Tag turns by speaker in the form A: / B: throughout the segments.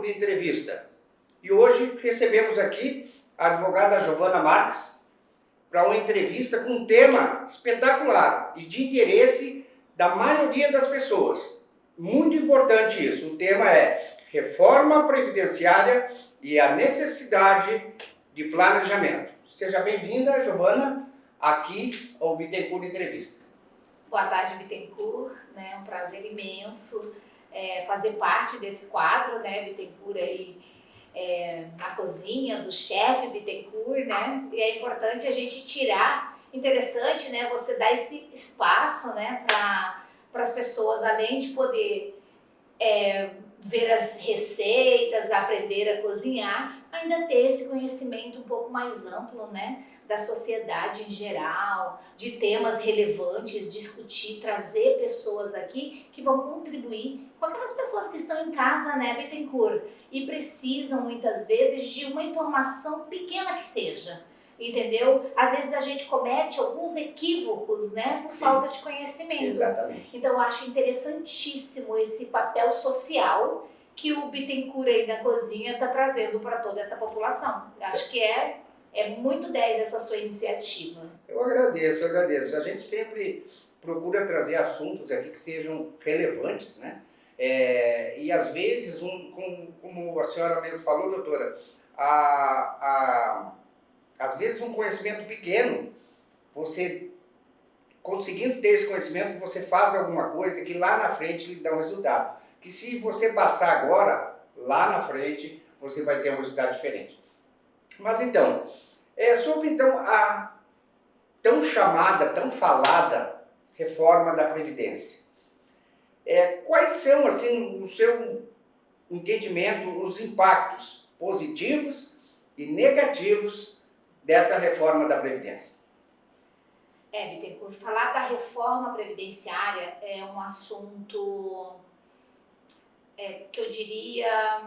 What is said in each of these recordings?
A: Bittencourt Entrevista. E hoje recebemos aqui a advogada Giovana Marques para uma entrevista com um tema espetacular e de interesse da maioria das pessoas. Muito importante isso. O tema é reforma previdenciária e a necessidade de planejamento. Seja bem-vinda, Giovana, aqui ao Bittencourt Entrevista.
B: Boa tarde, Bittencourt, né? É um prazer imenso fazer parte desse quadro, né, Bittencourt aí na cozinha do chefe Bittencourt, né? E é importante a gente tirar, interessante, né, você dar esse espaço, né, para as pessoas, além de poder ver as receitas, aprender a cozinhar, ainda ter esse conhecimento um pouco mais amplo, né, da sociedade em geral, de temas relevantes, discutir, trazer pessoas aqui que vão contribuir com aquelas pessoas que estão em casa, né, Bittencourt, e precisam muitas vezes de uma informação pequena que seja, entendeu? Às vezes a gente comete alguns equívocos, né, por falta de conhecimento.
A: Exatamente.
B: Então eu acho interessantíssimo esse papel social que o Bittencourt aí na cozinha está trazendo para toda essa população. Eu acho que é muito 10 essa sua iniciativa.
A: Eu agradeço. A gente sempre procura trazer assuntos aqui que sejam relevantes, né? E às vezes, como a senhora mesmo falou, doutora, às vezes um conhecimento pequeno, você conseguindo ter esse conhecimento, você faz alguma coisa que lá na frente lhe dá um resultado. Que se você passar agora, lá na frente, você vai ter um resultado diferente. Mas então, sobre então a tão chamada, tão falada reforma da Previdência. Quais são, assim, no seu entendimento, os impactos positivos e negativos dessa reforma da Previdência?
B: Bittencourt, falar da reforma previdenciária é um assunto que eu diria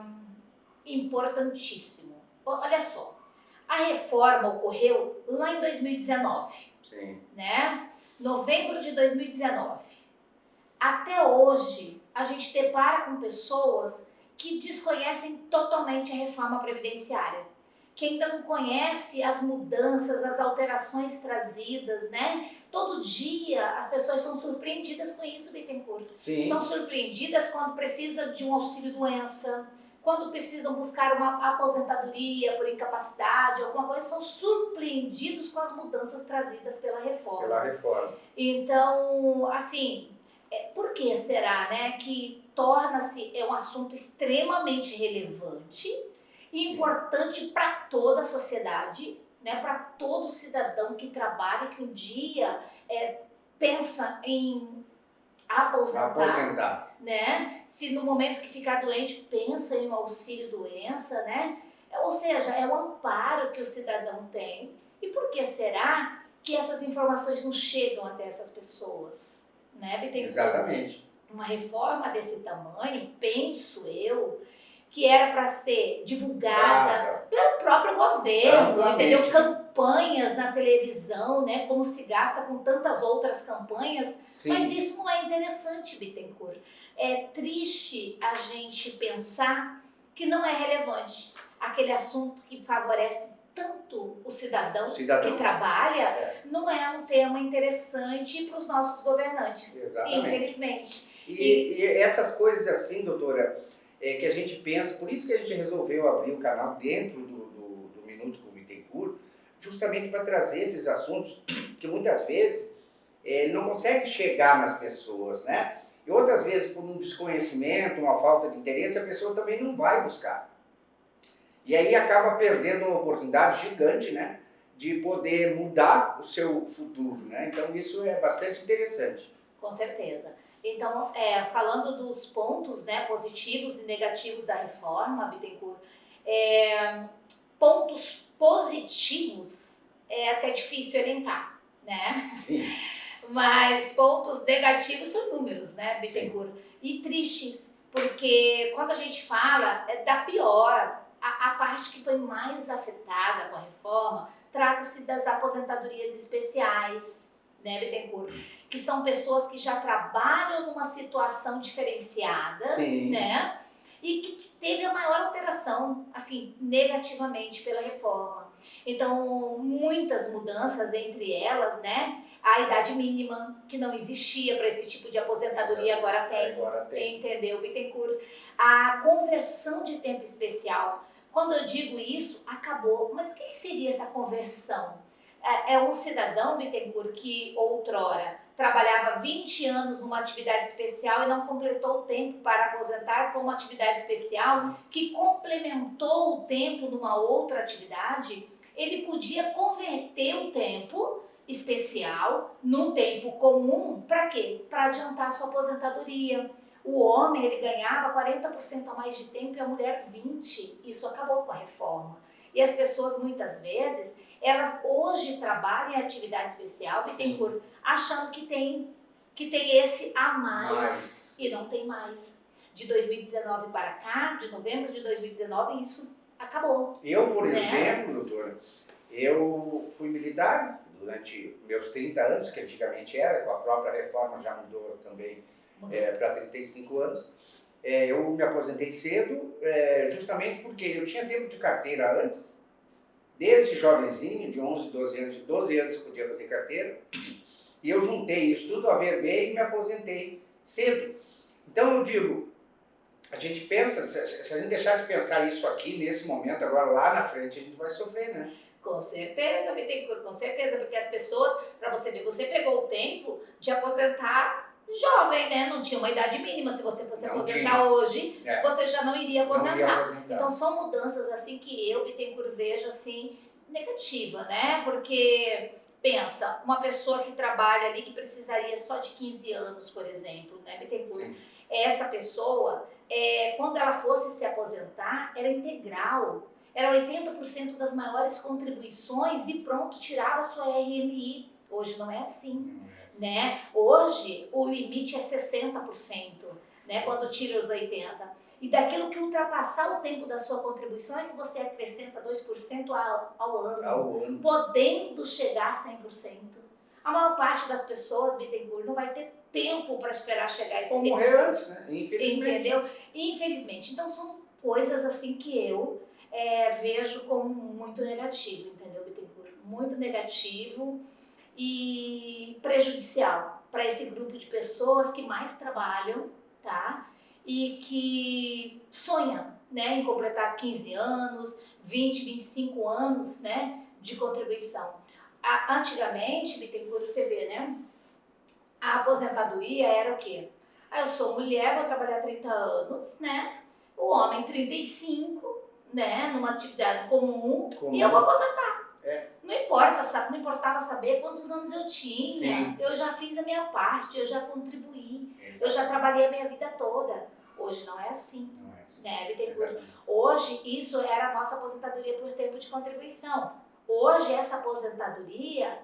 B: importantíssimo. Olha só, a reforma ocorreu lá em 2019,
A: Sim.
B: né? Novembro de 2019. Até hoje, a gente depara com pessoas que desconhecem totalmente a reforma previdenciária, que ainda não conhece as mudanças, as alterações trazidas, né? Todo dia as pessoas são surpreendidas com isso, Bittencourt.
A: Sim.
B: São surpreendidas quando precisa de um auxílio-doença, quando precisam buscar uma aposentadoria por incapacidade, alguma coisa, são surpreendidos com as mudanças trazidas pela reforma. Então, assim, por que será, né, que torna-se um assunto extremamente relevante e importante para toda a sociedade, né, para todo cidadão que trabalha, que um dia pensa em aposentar, né? Se no momento que ficar doente pensa em um auxílio-doença, né? Ou seja, é o amparo que o cidadão tem. E por que será que essas informações não chegam até essas pessoas, né, Bittencourt?
A: Exatamente.
B: Uma reforma desse tamanho, penso eu, que era para ser divulgada pelo próprio governo, entendeu? Campanhas na televisão, né? Como se gasta com tantas outras campanhas. Sim. Mas isso não é interessante, Bittencourt. É triste a gente pensar que não é relevante. Aquele assunto que favorece tanto o cidadão que trabalha, não é um tema interessante para os nossos governantes.
A: Exatamente.
B: Infelizmente.
A: E essas coisas assim, doutora, que a gente pensa, por isso que a gente resolveu abrir o canal dentro do Minuto com o Bittencourt, justamente para trazer esses assuntos que muitas vezes ele não consegue chegar nas pessoas, né? E outras vezes por um desconhecimento, uma falta de interesse, a pessoa também não vai buscar. E aí acaba perdendo uma oportunidade gigante, né, de poder mudar o seu futuro, né? Então isso é bastante interessante.
B: Com certeza. Então, falando dos pontos, né, positivos e negativos da reforma, Bittencourt, pontos positivos é até difícil elencar, né?
A: Sim.
B: Mas pontos negativos são números, né, Bittencourt?
A: Sim.
B: E tristes, porque quando a gente fala da pior, a parte que foi mais afetada com a reforma, trata-se das aposentadorias especiais, né, Bittencourt? Que são pessoas que já trabalham numa situação diferenciada,
A: Sim.
B: né? e que teve a maior alteração, assim, negativamente pela reforma. Então, muitas mudanças, entre elas, né? A idade mínima, que não existia para esse tipo de aposentadoria, agora tem. Entendeu, Bittencourt? A conversão de tempo especial. Quando eu digo isso, acabou. Mas o que seria essa conversão? É um cidadão, Bittencourt, que outrora trabalhava 20 anos numa atividade especial e não completou o tempo para aposentar com uma atividade especial, que complementou o tempo numa outra atividade, ele podia converter o tempo especial num tempo comum, para quê? Para adiantar a sua aposentadoria. O homem, ele ganhava 40% a mais de tempo e a mulher 20%. Isso acabou com a reforma. E as pessoas, muitas vezes, elas hoje trabalham em atividade especial, Bittencourt, achando que tem esse a mais. E não tem mais. De 2019 para cá, de novembro de 2019, isso acabou.
A: Eu, por exemplo, doutora, eu fui militar durante meus 30 anos, que antigamente era, com a própria reforma já mudou também para 35 anos. Eu me aposentei cedo, justamente porque eu tinha tempo de carteira antes, desde jovenzinho, de 11, 12 anos eu podia fazer carteira, e eu juntei isso tudo, averbei e me aposentei cedo. Então eu digo, a gente pensa, se a gente deixar de pensar isso aqui, nesse momento, agora lá na frente, a gente vai sofrer, né?
B: Com certeza, Bittencourt, com certeza, porque as pessoas, para você ver, você pegou o tempo de aposentar jovem, né? Não tinha uma idade mínima. Se você fosse aposentar hoje, você já não iria aposentar. Então são mudanças assim que eu, Bittencourt, vejo assim negativa, né? Porque pensa, uma pessoa que trabalha ali que precisaria só de 15 anos, por exemplo, né, Bittencourt? Sim. Essa pessoa, quando ela fosse se aposentar, era integral. Era 80% das maiores contribuições e pronto, tirava a sua RMI. Hoje não é assim. Né? Hoje o limite é 60%, né? Quando tira os 80%. E daquilo que ultrapassar o tempo da sua contribuição é que você acrescenta 2% ao ano, podendo chegar a 100%. A maior parte das pessoas, Bittencourt, não vai ter tempo para esperar chegar a esse 100%.
A: Ou morrer antes, né? Infelizmente.
B: Entendeu? Infelizmente. Então são coisas assim que eu vejo como muito negativo, entendeu, Bittencourt? Muito negativo e prejudicial para esse grupo de pessoas que mais trabalham, tá? E que sonham, né, em completar 15 anos, 20, 25 anos, né, de contribuição. Antigamente, Bittencourt, você vê, né, a aposentadoria era o quê? Eu sou mulher, vou trabalhar 30 anos, né? O homem 35, né, numa atividade comum. E eu vou aposentar. Não importava saber quantos anos eu tinha. Sim. Eu já fiz a minha parte, eu já contribuí. Exato. Eu já trabalhei a minha vida toda. Hoje não é assim. Não é assim. Né, Bittencourt? Hoje, isso era a nossa aposentadoria por tempo de contribuição. Hoje, essa aposentadoria,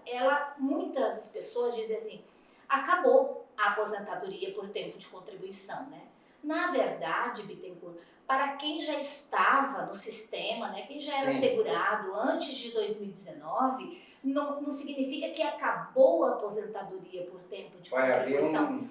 B: muitas pessoas dizem assim, acabou a aposentadoria por tempo de contribuição, né? Na verdade, Bittencourt, para quem já estava no sistema, né, quem já era segurado antes de 2019, não significa que acabou a aposentadoria por tempo de contribuição.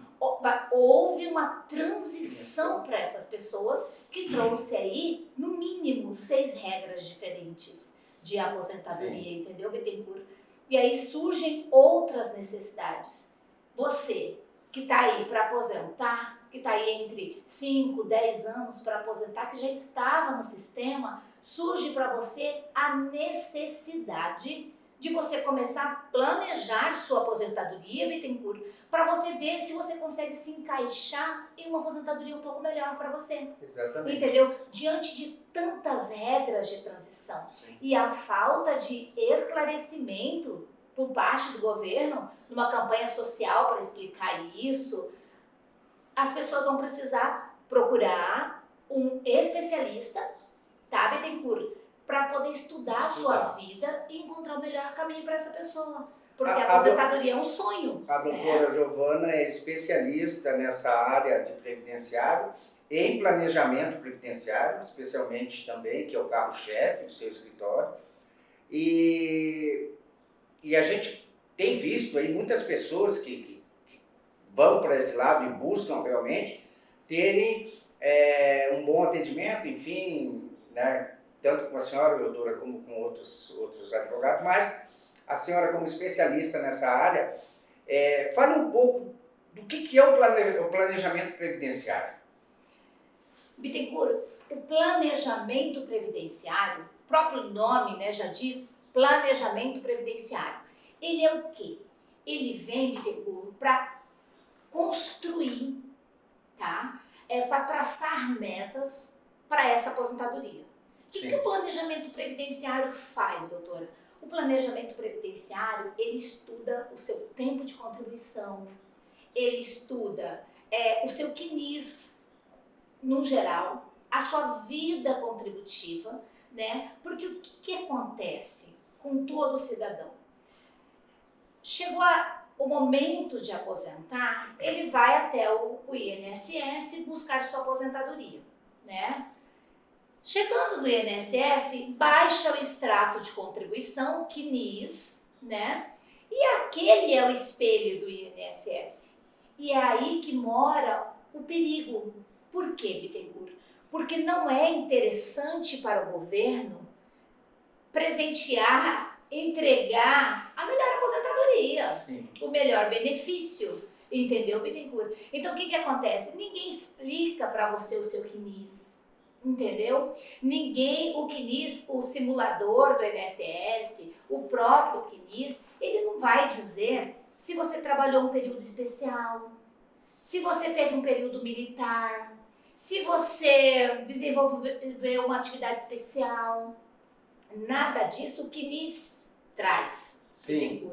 B: Houve uma transição para essas pessoas que trouxe aí, no mínimo, 6 regras diferentes de aposentadoria, entendeu, Bittencourt? E aí surgem outras necessidades. Você que está aí para aposentar, que está aí entre 5, 10 anos para aposentar, que já estava no sistema, surge para você a necessidade de você começar a planejar sua aposentadoria, Bittencourt, para você ver se você consegue se encaixar em uma aposentadoria um pouco melhor para você.
A: Exatamente.
B: Entendeu? Diante de tantas regras de transição. Sim. E a falta de esclarecimento por parte do governo, numa campanha social para explicar isso, as pessoas vão precisar procurar um especialista, tá, Bittencourt, para poder estudar a sua vida e encontrar o melhor caminho para essa pessoa. Porque a aposentadoria é um sonho.
A: A doutora Giovana é especialista nessa área de previdenciário, em planejamento previdenciário, especialmente também, que é o carro-chefe do seu escritório. E a gente tem visto aí muitas pessoas que vão para esse lado e buscam realmente terem um bom atendimento, enfim, né, tanto com a senhora, doutora, como com outros advogados, mas a senhora como especialista nessa área, fale um pouco do que é o planejamento previdenciário.
B: Bittencourt, o planejamento previdenciário, o próprio nome, né, já diz planejamento previdenciário. Ele é o quê? Ele vem, Bittencourt, para construir, tá? Para traçar metas para essa aposentadoria. O que o planejamento previdenciário faz, doutora? O planejamento previdenciário, ele estuda o seu tempo de contribuição, ele estuda o seu CNIS, no geral, a sua vida contributiva, né? Porque o que acontece com todo cidadão? Chegou o momento de aposentar, ele vai até o INSS buscar sua aposentadoria, né? Chegando no INSS, baixa o extrato de contribuição, CNIS, né? E aquele é o espelho do INSS. E é aí que mora o perigo. Por quê, Bittencourt? Porque não é interessante para o governo presentear, entregar a melhor aposentadoria,
A: Sim.
B: o melhor benefício, entendeu, Bittencourt? Então, o que acontece? Ninguém explica para você o seu CNIS, entendeu? O CNIS, o simulador do INSS, o próprio CNIS, ele não vai dizer se você trabalhou um período especial, se você teve um período militar, se você desenvolveu uma atividade especial. Nada disso o CNIS traz.
A: Sim.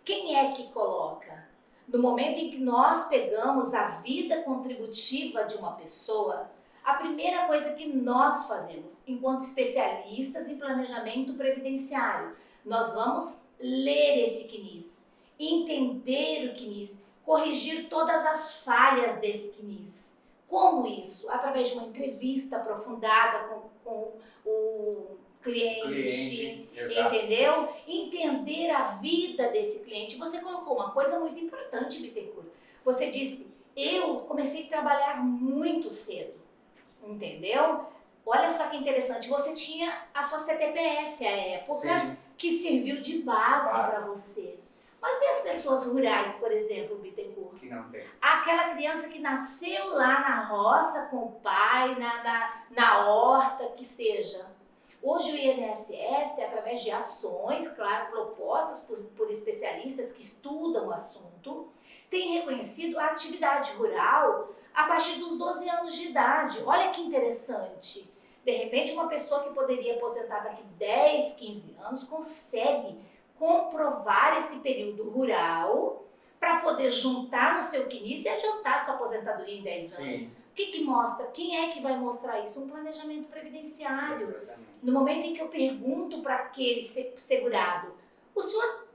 B: Quem é que coloca? No momento em que nós pegamos a vida contributiva de uma pessoa, a primeira coisa que nós fazemos, enquanto especialistas em planejamento previdenciário, nós vamos ler esse CNIS, entender o CNIS, corrigir todas as falhas desse CNIS. Como isso? Através de uma entrevista aprofundada com o cliente, entendeu? Entender a vida desse cliente. Você colocou uma coisa muito importante, Bittencourt. Você disse, eu comecei a trabalhar muito cedo, entendeu? Olha só que interessante, você tinha a sua CTPS à época, sim, que serviu de base para você. Mas e as pessoas rurais, por exemplo, Bittencourt?
A: Que não tem.
B: Aquela criança que nasceu lá na roça com o pai, na horta, que seja. Hoje o INSS, através de ações, claro, propostas por especialistas que estudam o assunto, tem reconhecido a atividade rural a partir dos 12 anos de idade. Olha que interessante. De repente, uma pessoa que poderia aposentar daqui 10, 15 anos consegue comprovar esse período rural para poder juntar no seu CNIS e adiantar sua aposentadoria em 10 anos.
A: Sim.
B: O que mostra? Quem é que vai mostrar isso? Um planejamento previdenciário.
A: Exatamente.
B: No momento em que eu pergunto para aquele segurado, o senhor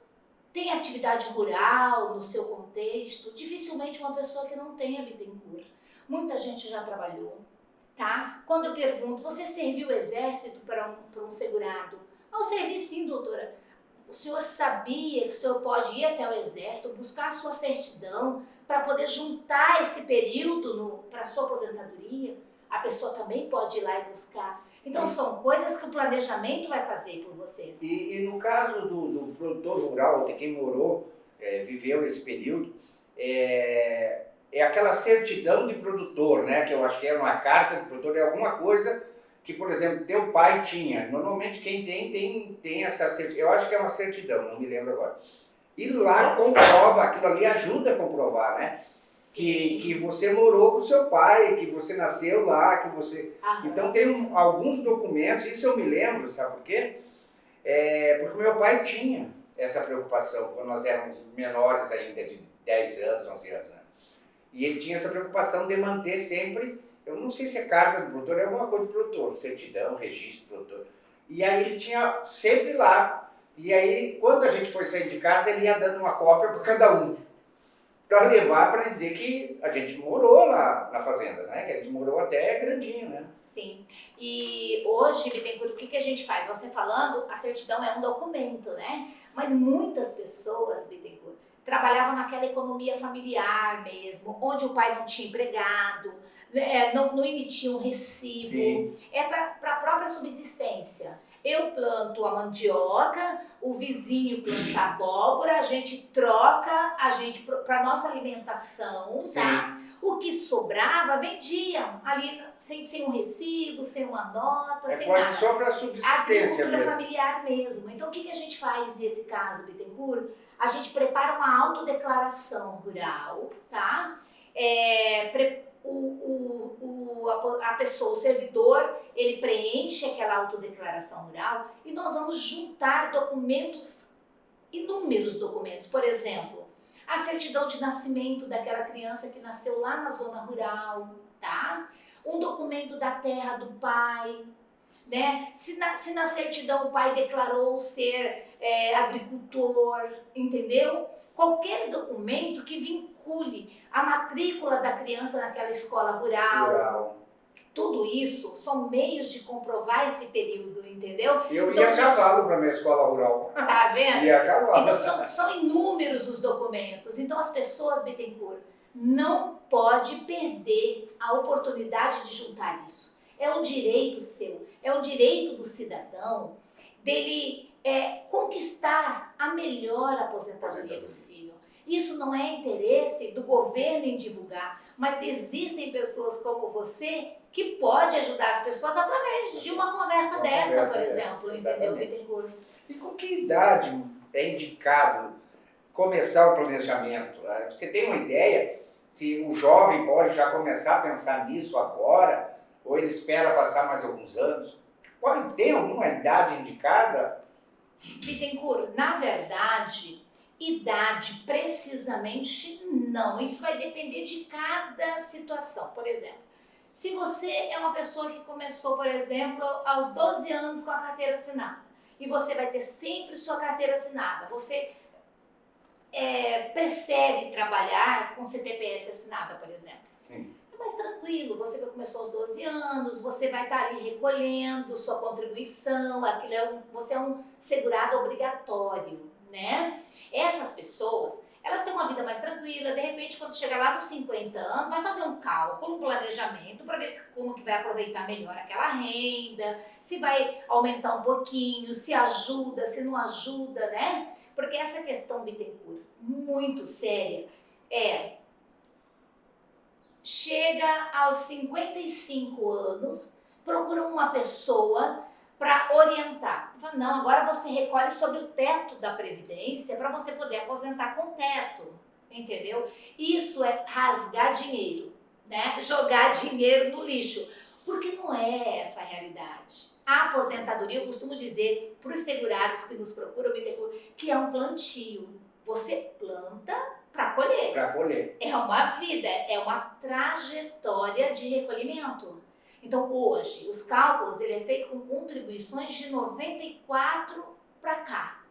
B: tem atividade rural no seu contexto? Dificilmente uma pessoa que não tenha Bittencourt. Muita gente já trabalhou, tá? Quando eu pergunto, você serviu o exército para um segurado? Eu servi sim, doutora. O senhor sabia que o senhor pode ir até o exército, buscar a sua certidão para poder juntar esse período para a sua aposentadoria? A pessoa também pode ir lá e buscar. Então são coisas que o planejamento vai fazer por você.
A: E no caso do produtor rural, de quem morou, viveu esse período, é aquela certidão de produtor, né? Que eu acho que é uma carta de produtor, é alguma coisa que, por exemplo, teu pai tinha. Normalmente quem tem essa certidão, eu acho que é uma certidão, não me lembro agora. E lá comprova, aquilo ali ajuda a comprovar, né? Que você morou com o seu pai, que você nasceu lá, que você...
B: Aham.
A: Então tem alguns documentos, isso eu me lembro, sabe por quê? Porque meu pai tinha essa preocupação quando nós éramos menores ainda, de 10 anos, 11 anos, né? E ele tinha essa preocupação de manter sempre, eu não sei se é carta do produtor, é alguma coisa do produtor, certidão, registro do produtor. E aí ele tinha sempre lá, e aí quando a gente foi sair de casa, ele ia dando uma cópia para cada um, para levar para dizer que a gente morou lá na fazenda, né? Que a gente morou até grandinho, né?
B: Sim. E hoje, Bittencourt, o que a gente faz? Você falando, a certidão é um documento, né? Mas muitas pessoas, Bittencourt, trabalhavam naquela economia familiar mesmo, onde o pai não tinha empregado, né, não emitia um recibo, é para a própria subsistência. Eu planto a mandioca, o vizinho planta a abóbora, a gente troca, para nossa alimentação, tá? O que sobrava, vendiam ali sem um recibo, sem uma nota, sem nada.
A: É quase só para subsistência
B: agricultura
A: mesmo.
B: Familiar mesmo. Então, o que a gente faz nesse caso, Bittencourt? A gente prepara uma autodeclaração rural, tá? A pessoa, o servidor, ele preenche aquela autodeclaração rural e nós vamos juntar documentos, inúmeros documentos. Por exemplo, a certidão de nascimento daquela criança que nasceu lá na zona rural, tá? Um documento da terra do pai, né? Se na certidão o pai declarou ser agricultor, entendeu? Qualquer documento que vincule a matrícula da criança naquela escola rural. Tudo isso são meios de comprovar esse período, entendeu?
A: Eu ia a cavalo para minha escola rural.
B: Tá vendo?
A: Ia a cavalo.
B: Então são inúmeros os documentos. Então as pessoas, Bittencourt, não pode perder a oportunidade de juntar isso. É um direito seu, é um direito do cidadão dele conquistar a melhor aposentadoria possível. Isso não é interesse do governo em divulgar, mas existem pessoas como você que pode ajudar as pessoas através de uma conversa dessa, por exemplo, entendeu, Bittencourt?
A: E com que idade é indicado começar o planejamento? Você tem uma ideia se o jovem pode já começar a pensar nisso agora, ou ele espera passar mais alguns anos? Tem alguma idade indicada?
B: Bittencourt, na verdade, idade precisamente não. Isso vai depender de cada situação. Por exemplo, se você é uma pessoa que começou, por exemplo, aos 12 anos com a carteira assinada, e você vai ter sempre sua carteira assinada, você prefere trabalhar com CTPS assinada, por exemplo.
A: Sim.
B: É mais tranquilo, você começou aos 12 anos, você vai estar ali recolhendo sua contribuição, você é um segurado obrigatório, né? Essas pessoas, elas têm uma vida mais tranquila, de repente quando chegar lá nos 50 anos, vai fazer um cálculo, um planejamento para ver como que vai aproveitar melhor aquela renda, se vai aumentar um pouquinho, se ajuda, se não ajuda, né? Porque essa questão, Bittencourt, muito séria, chega aos 55 anos, procura uma pessoa para orientar. Fala, não, agora você recolhe sobre o teto da Previdência para você poder aposentar com teto, entendeu? Isso é rasgar dinheiro, né? Jogar dinheiro no lixo, porque não é essa a realidade. A aposentadoria, eu costumo dizer para os segurados que nos procuram, que é um plantio. Você planta para colher.
A: Para colher.
B: É uma vida, é uma trajetória de recolhimento. Então, hoje, os cálculos, ele é feito com contribuições de 94 para cá.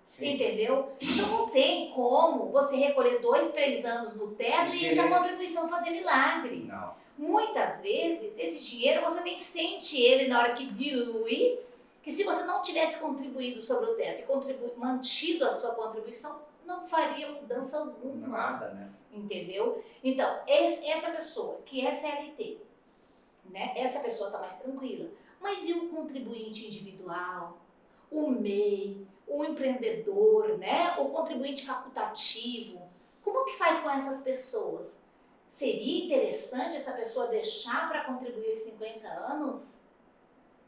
B: Sim. Entendeu? Então, não tem como você recolher 2, 3 anos no teto e essa contribuição fazer milagre.
A: Não.
B: Muitas vezes, esse dinheiro, você nem sente ele na hora que dilui, que se você não tivesse contribuído sobre o teto e mantido a sua contribuição, não faria mudança alguma.
A: Nada, né?
B: Entendeu? Então, essa pessoa que é CLT, né? Essa pessoa está mais tranquila. Mas e o contribuinte individual, o MEI, o empreendedor, né? O contribuinte facultativo? Como que faz com essas pessoas? Seria interessante essa pessoa deixar para contribuir os 50 anos?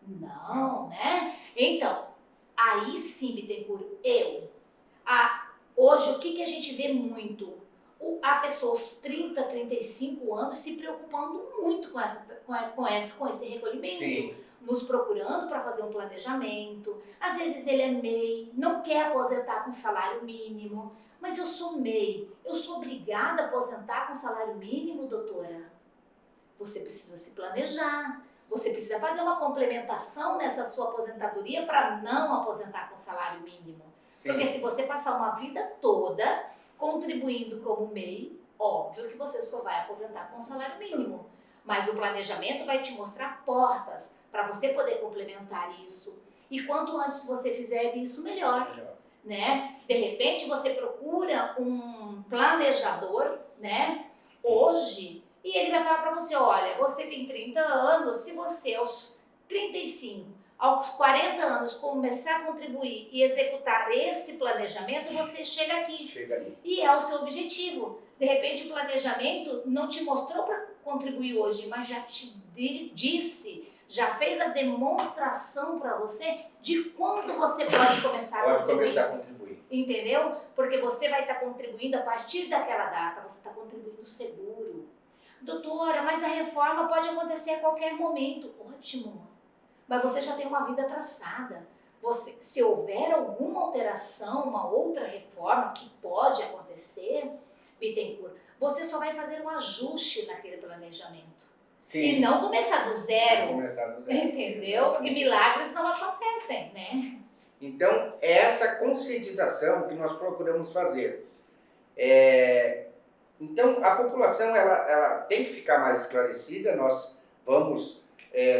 B: Não, né? Então, aí sim, Bittencourt, hoje, o que a gente vê muito? A pessoa aos 30, 35 anos se preocupando muito com esse recolhimento.
A: Sim.
B: Nos procurando para fazer um planejamento. Às vezes ele é MEI, não quer aposentar com salário mínimo. Mas eu sou MEI, eu sou obrigada a aposentar com salário mínimo, doutora? Você precisa se planejar. Você precisa fazer uma complementação nessa sua aposentadoria para não aposentar com salário mínimo. Sim. Porque se você passar uma vida toda contribuindo como MEI, óbvio que você só vai aposentar com salário mínimo. Mas o planejamento vai te mostrar portas para você poder complementar isso. E quanto antes você fizer isso, melhor. né? De repente você procura um planejador, né? Hoje, e ele vai falar para você, olha, você tem 30 anos, se você aos 35, aos 40 anos começar a contribuir e executar esse planejamento, você chega aqui.
A: Chega ali.
B: E é o seu objetivo. De repente o planejamento não te mostrou para contribuir hoje, mas já te disse, já fez a demonstração para você de quando você pode começar a contribuir.
A: Pode começar a contribuir.
B: Entendeu? Porque você vai estar contribuindo a partir daquela data, você está contribuindo seguro. Doutora, mas a reforma pode acontecer a qualquer momento. Ótimo, mas você já tem uma vida traçada. Você, se houver alguma alteração, uma outra reforma que pode acontecer, Bittencourt, você só vai fazer um ajuste naquele planejamento.
A: Sim.
B: E não começar do zero.
A: Não começar do zero.
B: Entendeu? Porque milagres não acontecem, né?
A: Então, é essa conscientização que nós procuramos fazer. Então, a população ela tem que ficar mais esclarecida. Nós vamos,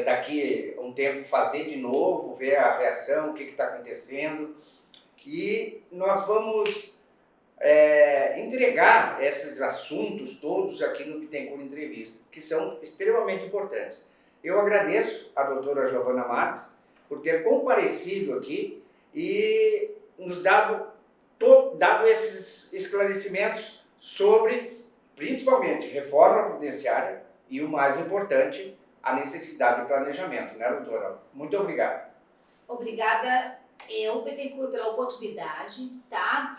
A: daqui a um tempo, fazer de novo, ver a reação, o que está acontecendo. E nós vamos entregar esses assuntos todos aqui no Bittencourt Entrevista, que são extremamente importantes. Eu agradeço a doutora Giovana Marques por ter comparecido aqui e nos dado esses esclarecimentos sobre, principalmente, reforma previdenciária e, o mais importante, a necessidade de planejamento, né, doutora? Muito obrigado.
B: Obrigada, Bittencourt, pela oportunidade, tá?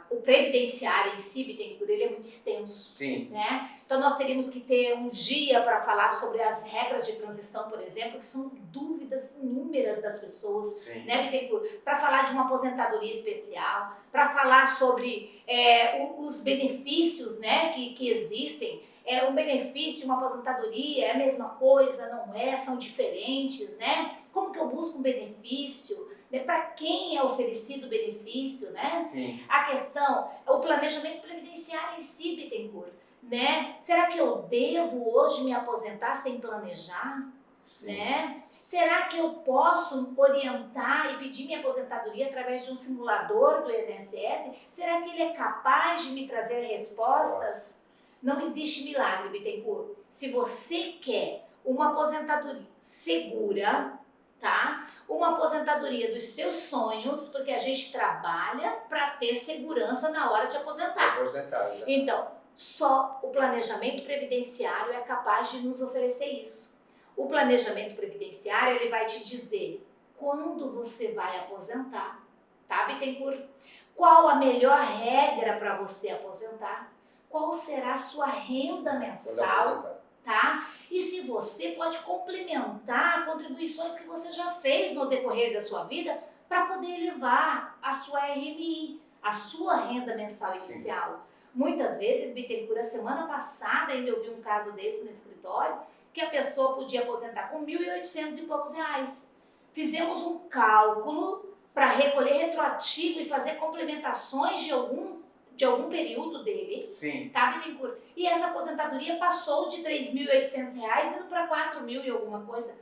B: O previdenciário em si, Bittencourt, ele é muito extenso.
A: Sim.
B: Né? Então nós teríamos que ter um dia para falar sobre as regras de transição, por exemplo, que são dúvidas inúmeras das pessoas.
A: Sim.
B: Né, Bittencourt? Para falar de uma aposentadoria especial, para falar sobre os benefícios, né, que existem. Um benefício de uma aposentadoria é a mesma coisa, não é? São diferentes, né? Como que eu busco um benefício? Para quem é oferecido o benefício, né?
A: Sim.
B: A questão, o planejamento previdenciário em si, Bittencourt, né? Será que eu devo hoje me aposentar sem planejar?
A: Sim.
B: Né? Será que eu posso orientar e pedir minha aposentadoria através de um simulador do INSS? Será que ele é capaz de me trazer respostas? Não existe milagre, Bittencourt. Se você quer uma aposentadoria segura, tá? Uma aposentadoria dos seus sonhos, porque a gente trabalha para ter segurança na hora de aposentar. Então, só o planejamento previdenciário é capaz de nos oferecer isso. O planejamento previdenciário, ele vai te dizer quando você vai aposentar, tá, Bittencourt? Qual a melhor regra para você aposentar? Qual será a sua renda mensal, tá? E se você pode complementar contribuições que você já fez no decorrer da sua vida para poder elevar a sua RMI, a sua renda mensal inicial. Sim. Muitas vezes, Bittencourt, a semana passada ainda eu vi um caso desse no escritório, que a pessoa podia aposentar com 1.800 e poucos reais. Fizemos um cálculo para recolher retroativo e fazer complementações de algum período dele,
A: sim,
B: tá, Bittencourt? E essa aposentadoria passou de R$3.800 indo para 4.000 e alguma coisa,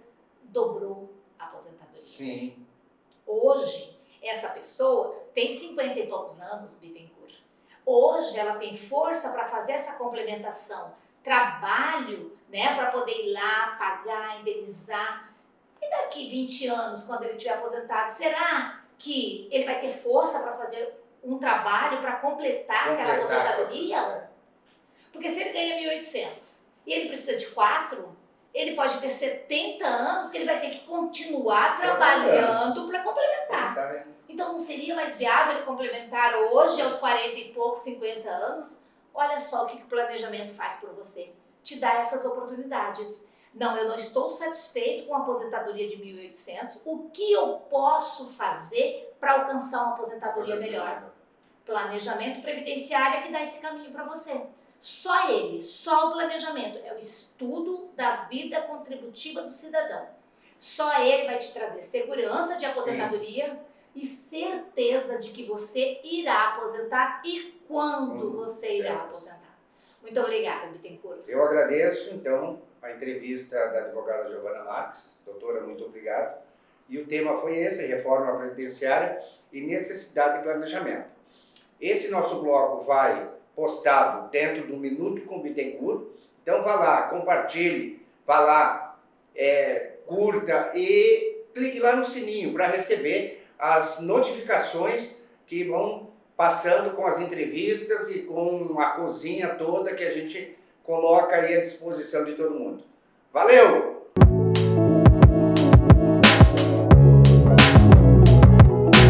B: dobrou a aposentadoria.
A: Sim.
B: Hoje, essa pessoa tem 50 e poucos anos, Bittencourt. Hoje ela tem força para fazer essa complementação, trabalho, né, para poder ir lá, pagar, indenizar. E daqui 20 anos, quando ele estiver aposentado, será que ele vai ter força para fazer um trabalho para completar aquela aposentadoria? Porque se ele ganha 1.800 e ele precisa de 4, ele pode ter 70 anos que ele vai ter que continuar trabalhando para complementar. Então não seria mais viável ele complementar hoje aos 40 e poucos, 50 anos? Olha só o que o planejamento faz por você. Te dá essas oportunidades. Não, eu não estou satisfeito com a aposentadoria de 1.800. O que eu posso fazer para alcançar uma aposentadoria melhor? Planejamento previdenciário é que dá esse caminho para você. Só ele, só o planejamento. É o estudo da vida contributiva do cidadão. Só ele vai te trazer segurança de aposentadoria. Sim. E certeza de que você irá aposentar e quando você irá aposentar. Muito obrigada, Bittencourt.
A: Eu agradeço, então, a entrevista da advogada Giovana Marques. Doutora, muito obrigado. E o tema foi esse, reforma previdenciária e necessidade de planejamento. Esse nosso bloco vai postado dentro do Minuto com Bittencourt. Então vá lá, compartilhe, vá lá, curta e clique lá no sininho para receber as notificações que vão passando com as entrevistas e com a cozinha toda que a gente coloca aí à disposição de todo mundo. Valeu!